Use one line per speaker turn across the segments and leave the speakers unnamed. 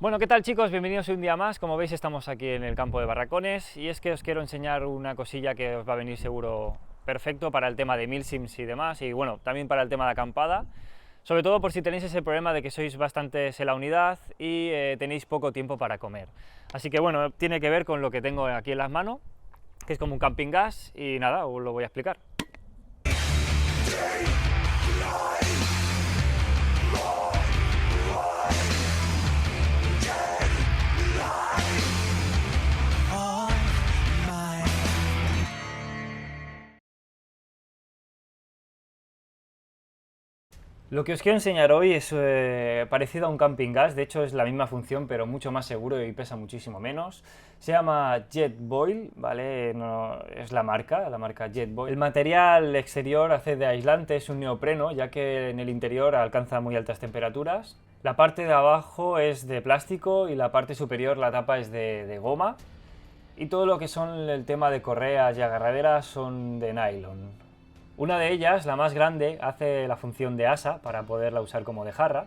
Bueno, ¿qué tal chicos? Bienvenidos un día más. Como veis estamos aquí en el campo de Barracones y es que os quiero enseñar una cosilla que os va a venir seguro perfecto para el tema de milsims y demás, y bueno, también para el tema de acampada, sobre todo por si tenéis ese problema de que sois bastantes en la unidad y tenéis poco tiempo para comer. Así que bueno, tiene que ver con lo que tengo aquí en las manos, que es como un camping gas, y nada, os lo voy a explicar. Lo que os quiero enseñar hoy es parecido a un camping gas, de hecho es la misma función pero mucho más seguro y pesa muchísimo menos. Se llama Jetboil, ¿vale? No, es la marca Jetboil. El material exterior hace de aislante, es un neopreno, ya que en el interior alcanza muy altas temperaturas. La parte de abajo es de plástico y la parte superior, la tapa, es de goma. Y todo lo que son el tema de correas y agarraderas son de nylon. Una de ellas, la más grande, hace la función de asa para poderla usar como de jarra,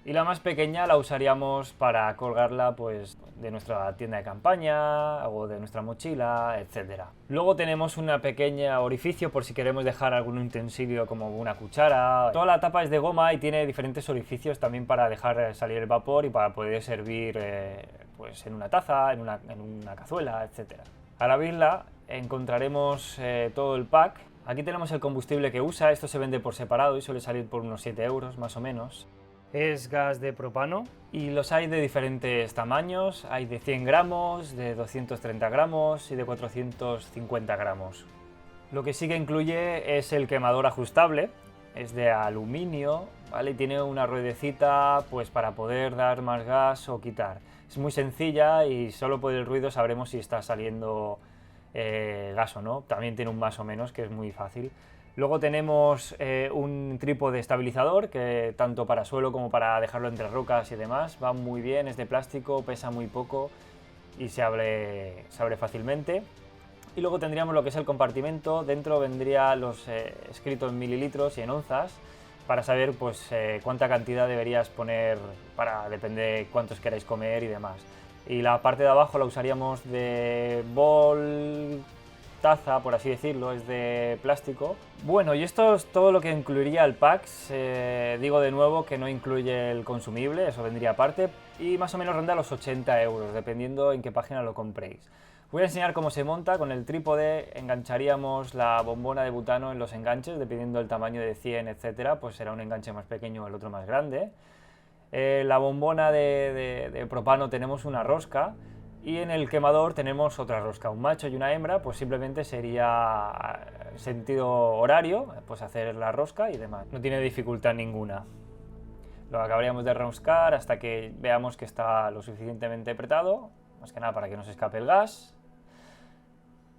y la más pequeña la usaríamos para colgarla pues de nuestra tienda de campaña o de nuestra mochila, etc. Luego tenemos una pequeña orificio por si queremos dejar algún utensilio como una cuchara. Toda la tapa es de goma y tiene diferentes orificios también para dejar salir el vapor y para poder servir pues en una taza, en una cazuela, etc. Al abrirla encontraremos todo el pack. Aquí tenemos el combustible que usa, esto se vende por separado y suele salir por unos 7 euros más o menos. Es gas de propano y los hay de diferentes tamaños, hay de 100 gramos, de 230 gramos y de 450 gramos. Lo que sí que incluye es el quemador ajustable, es de aluminio, ¿vale? Y tiene una ruedecita pues para poder dar más gas o quitar. Es muy sencilla y solo por el ruido sabremos si está saliendo gas o no. También tiene un más o menos, que es muy fácil. Luego tenemos un trípode estabilizador que tanto para suelo como para dejarlo entre rocas y demás va muy bien, es de plástico, pesa muy poco y se abre fácilmente. Y luego tendríamos lo que es el compartimento. Dentro vendría los escrito en mililitros y en onzas para saber pues cuánta cantidad deberías poner, para depende de cuántos queráis comer y demás. Y la parte de abajo la usaríamos de bol, taza, por así decirlo, es de plástico. Bueno, y esto es todo lo que incluiría el pack. Digo de nuevo que no incluye el consumible, eso vendría aparte, y más o menos ronda los 80 euros, dependiendo en qué página lo compréis. Voy a enseñar cómo se monta. Con el trípode engancharíamos la bombona de butano en los enganches, dependiendo del tamaño de 100, etcétera, pues será un enganche más pequeño o el otro más grande. La bombona de propano tenemos una rosca y en el quemador tenemos otra rosca, un macho y una hembra, pues simplemente sería sentido horario, pues hacer la rosca y demás. No tiene dificultad ninguna. Lo acabaríamos de roscar hasta que veamos que está lo suficientemente apretado, más que nada para que no se escape el gas.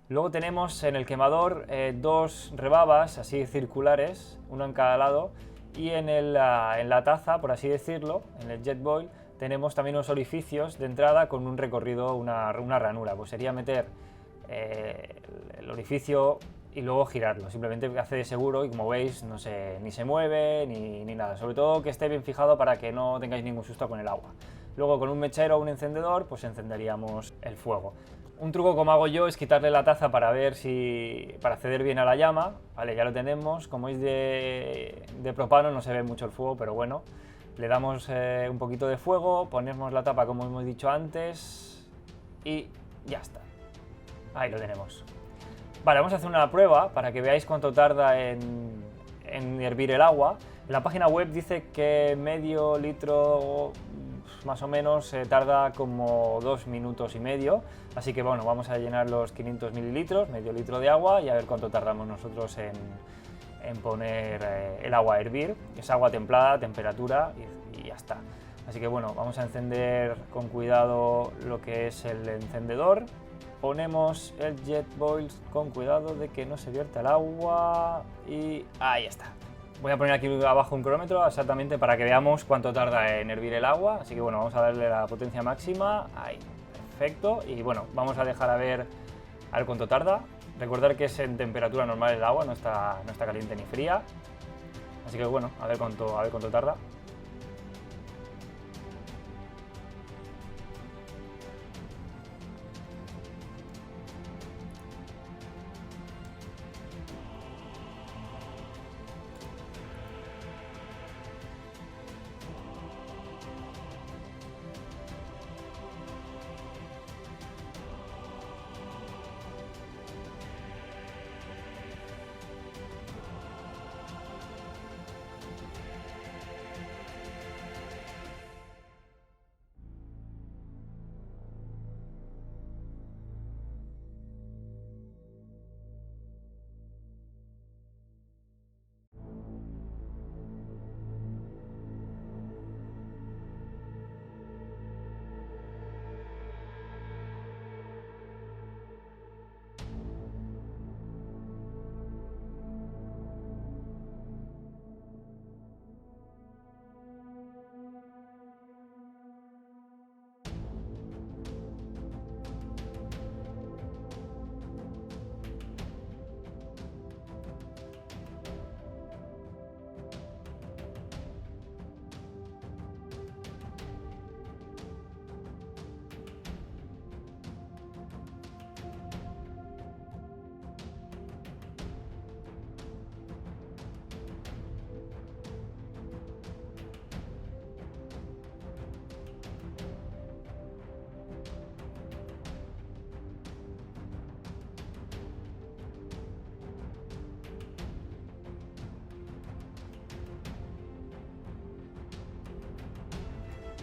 Luego tenemos en el quemador dos rebabas así circulares, uno en cada lado, y en la taza, por así decirlo, en el Jetboil, tenemos también unos orificios de entrada con un recorrido, una ranura. Pues sería meter el orificio y luego girarlo. Simplemente hace de seguro y, como veis, no se, ni se mueve ni nada. Sobre todo que esté bien fijado para que no tengáis ningún susto con el agua. Luego con un mechero o un encendedor pues encenderíamos el fuego. Un truco como hago yo es quitarle la taza para ver si, para acceder bien a la llama. Vale, ya lo tenemos. Como es de propano no se ve mucho el fuego, pero bueno. Le damos un poquito de fuego, ponemos la tapa como hemos dicho antes y ya está. Ahí lo tenemos. Vale, vamos a hacer una prueba para que veáis cuánto tarda en hervir el agua. En la página web dice que medio litro más o menos tarda como 2 minutos y medio, así que bueno, vamos a llenar los 500 mililitros, medio litro de agua, y a ver cuánto tardamos nosotros en poner el agua a hervir. Es agua templada, temperatura y ya está. Así que bueno, vamos a encender con cuidado lo que es el encendedor. Ponemos el Jetboil con cuidado de que no se vierta el agua y ahí está. Voy a poner aquí abajo un cronómetro exactamente para que veamos cuánto tarda en hervir el agua. Así que bueno, vamos a darle la potencia máxima. Ahí, perfecto. Y bueno, vamos a dejar a ver cuánto tarda. Recordar que es en temperatura normal el agua, no está caliente ni fría. Así que bueno, a ver cuánto tarda.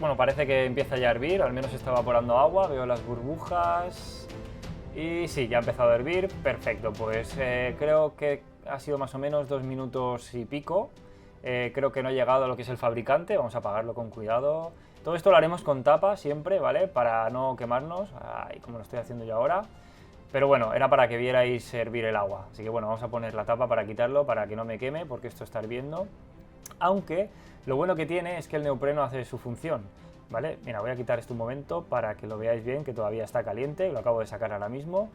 bueno, parece que empieza ya a hervir, al menos está evaporando agua, veo las burbujas y sí, ya ha empezado a hervir, perfecto, pues creo que ha sido más o menos 2 minutos y pico, creo que no ha llegado a lo que es el fabricante, vamos a apagarlo con cuidado. Todo esto lo haremos con tapa siempre, ¿vale? Para no quemarnos, como lo estoy haciendo yo ahora. Pero bueno, era para que vierais hervir el agua. Así que bueno, vamos a poner la tapa para quitarlo, para que no me queme, porque esto está hirviendo. Aunque lo bueno que tiene es que el neopreno hace su función, ¿vale? Mira, voy a quitar esto un momento para que lo veáis bien, que todavía está caliente, lo acabo de sacar ahora mismo.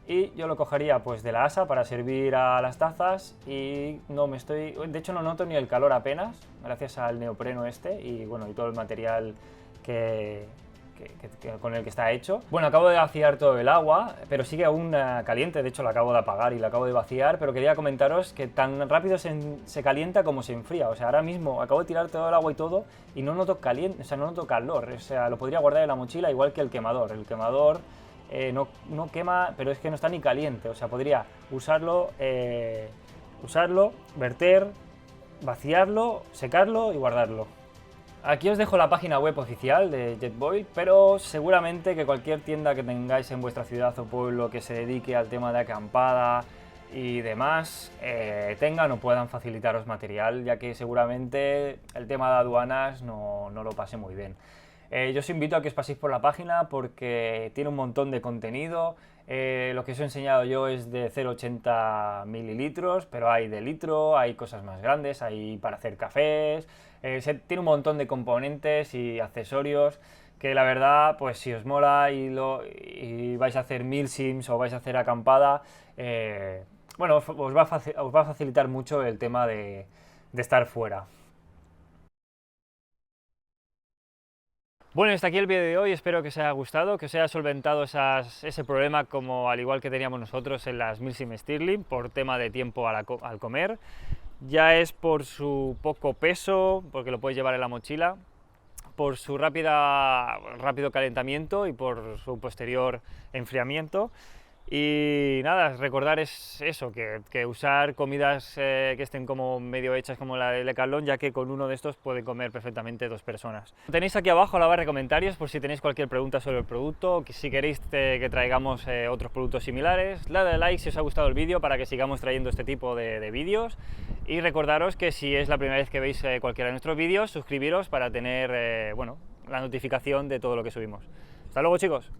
Y yo lo cogería pues de la asa para servir a las tazas y de hecho no noto ni el calor apenas, gracias al neopreno este y bueno, y todo el material con el que está hecho. Bueno, acabo de vaciar todo el agua, pero sigue aún caliente, de hecho lo acabo de apagar y lo acabo de vaciar, pero quería comentaros que tan rápido se calienta como se enfría, o sea, ahora mismo acabo de tirar todo el agua y todo y no noto caliente, o sea, no noto calor, o sea, lo podría guardar en la mochila igual que el quemador. No quema, pero es que no está ni caliente, o sea, podría usarlo, verter, vaciarlo, secarlo y guardarlo. Aquí os dejo la página web oficial de Jetboil, pero seguramente que cualquier tienda que tengáis en vuestra ciudad o pueblo que se dedique al tema de acampada y demás, tengan o puedan facilitaros material, ya que seguramente el tema de aduanas no lo pase muy bien. Yo os invito a que os paséis por la página porque tiene un montón de contenido. Lo que os he enseñado yo es de 0,80 mililitros, pero hay de litro, hay cosas más grandes, hay para hacer cafés. Tiene un montón de componentes y accesorios que la verdad, pues si os mola y vais a hacer milsims o vais a hacer acampada, bueno, os va a facilitar mucho el tema de estar fuera. Bueno, hasta aquí el vídeo de hoy, espero que os haya gustado, que os haya solventado ese problema como al igual que teníamos nosotros en las Milsim Stirling por tema de tiempo al comer. Ya es por su poco peso, porque lo podéis llevar en la mochila, por su rápido calentamiento y por su posterior enfriamiento. Y nada, recordar es eso, que usar comidas que estén como medio hechas como la de Decathlon, ya que con uno de estos pueden comer perfectamente 2 personas. Tenéis aquí abajo la barra de comentarios por si tenéis cualquier pregunta sobre el producto, que si queréis que traigamos otros productos similares. Dadle a like si os ha gustado el vídeo para que sigamos trayendo este tipo de vídeos. Y recordaros que si es la primera vez que veis cualquiera de nuestros vídeos, suscribiros para tener bueno, la notificación de todo lo que subimos. Hasta luego, chicos.